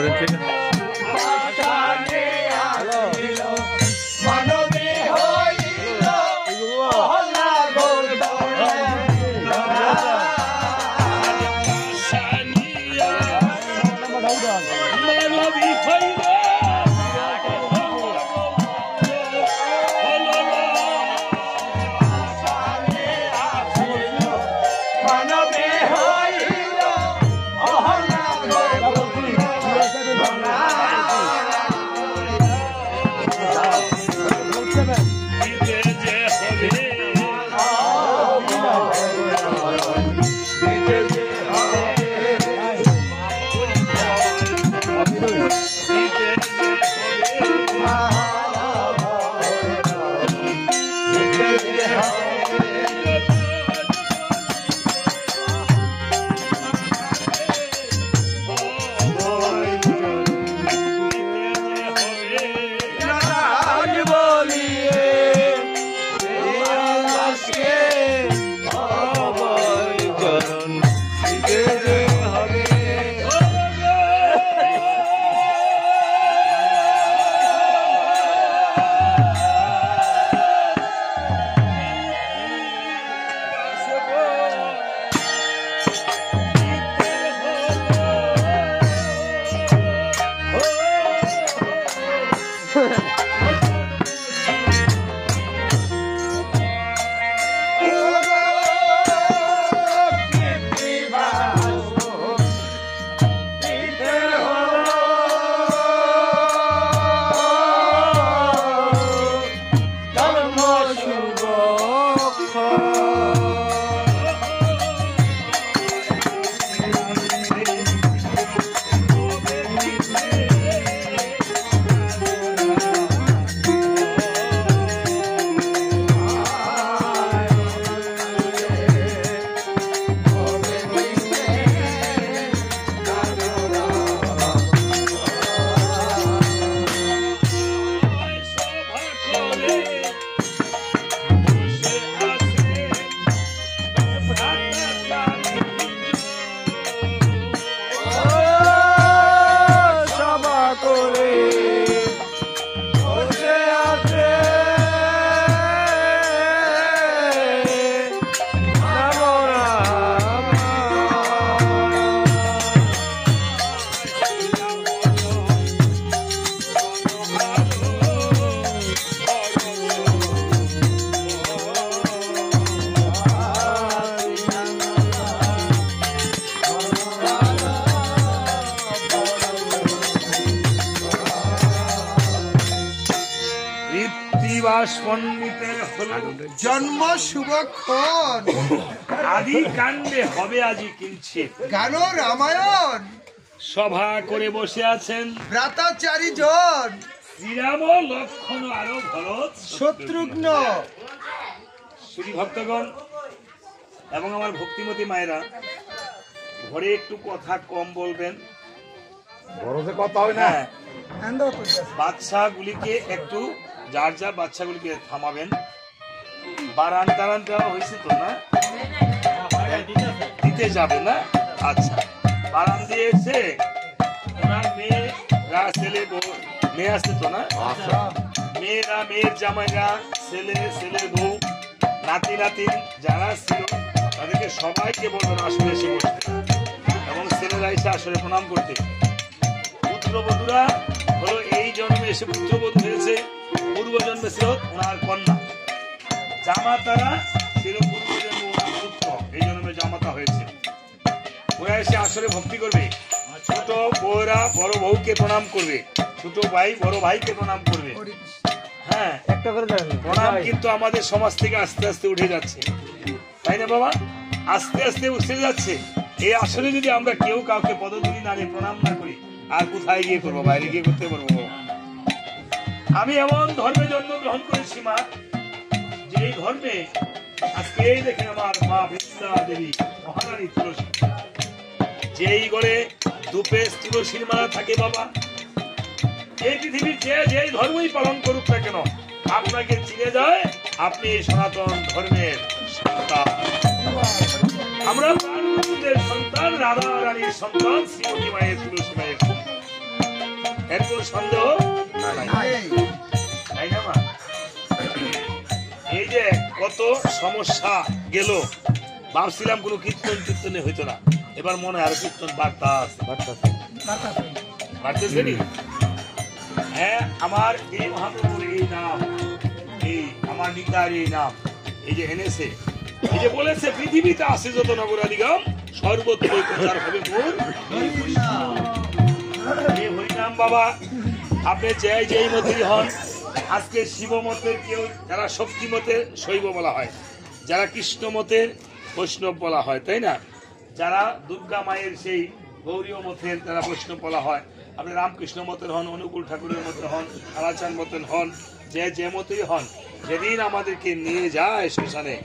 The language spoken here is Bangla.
করেছে। জন্ম শুভক্ষণ আদি কাণ্ডে হবে আজি কিঞ্চিত গান রামায়ণ সভা করে বসে আছেন ভ্রাতাচারী জন শ্রীরাম লক্ষণ আরো ভরত শত্রুঘ্ন। শ্রী ভক্তগণ এবং আমার ভক্তিমতী মায়েরা, ঘরে একটু কথা কম বলবেন, বড়তে কথা হয় না। বাচ্চাগুলিকে একটু যার যার বাচ্চাগুলিকে থামাবেন। বারান টারান দেওয়া হয়েছে তো না? দিতে যাবে না? আচ্ছা, বারান দিয়েছে ওনার মেয়েরা, ছেলে বউ মেয়ে আসছে তো না? মেয়েরা, মেয়ের জামাইরা, ছেলে, ছেলের বউ, নাতি নাতিন যারা ছিল তাদেরকে সবাইকে বলবেন আসলে এসে বসতে, এবং ছেলেরা এসে আসলে প্রণাম করতে। পুত্রবধূরা হলো এই জন্মে এসে পুত্রবধূ হয়েছে, পূর্ব জন্মে ছিল ওনার কন্যা। জামাতারা ছিল পূর্ব জন্মে ওনার পুত্র, এই জন্মে জামাতা হয়েছে। ওরা এসে আসলে ভক্তি করবে। ছোট বউরা বড় বউকে প্রণাম করবে, ছোট ভাই বড় ভাইকে প্রণাম করবে। হ্যাঁ, প্রণাম কিন্তু আমাদের সমাজ থেকে আস্তে আস্তে উঠে যাচ্ছে, তাই না বাবা? আস্তে আস্তে উঠে যাচ্ছে। এই আসলে যদি আমরা কেউ কাউকে পদধূলি না দিয়ে প্রণাম না করি, আর কোথায় গিয়ে করবো? বাইরে গিয়ে করতে পারবো? আমি এমন ধর্মে জন্মগ্রহণ করেছি মা, যে এই ধর্মে আজকে এই দেখেন আমার মা বৃন্দা দেবী মহারানী তুলসী, যেই ঘরে দুপে তুলসীর মালা থাকে বাবা, এই পৃথিবীর যে ধর্মই পালন করুক না কেন, আপনাকে চিনে যায় আপনি এই সনাতন ধর্মের সন্তান। আমরা প্রাণবন্ধুদের সন্তান, রাধা রানীর সন্তান, শ্রীমতী মায়ের তুলসী মায়ের। কোনো সন্দেহ নাই। এই, তাই না মা? এই যে কত সমস্যা গেল, ভাবছিলাম কোনো কীর্তনে হইতো না, এবার মনে হয় আরো কীর্তন বার্তা আছে। বাড়তেছে নি? হ্যাঁ, আমার এই মহাপ্রভুর এই নাম, এই আমার নিতার এই নাম, এই যে এনেছে, এই যে বলেছে পৃথিবীতে আছে যত নগরাদিগম সর্বত্র প্রচার হবে মোর এই হরিনাম। এই হরিনাম বাবা, আপনি যেই মতেই হন, আজকে শিব মতের কেউ, যারা শক্তি মতের শৈব বলা হয়, যারা কৃষ্ণ মতের বৈষ্ণব বলা হয়, তাই না? যারা দুর্গা মায়ের সেই গৌরীয় মতের তারা বৈষ্ণব বলা হয়। আপনি রামকৃষ্ণ মতের হন, অনুকূল ঠাকুরের মতের হন, তারাচাঁদ মতের হন, যে মতেই হন, যেদিন আমাদেরকে নিয়ে যায় শ্মশানে,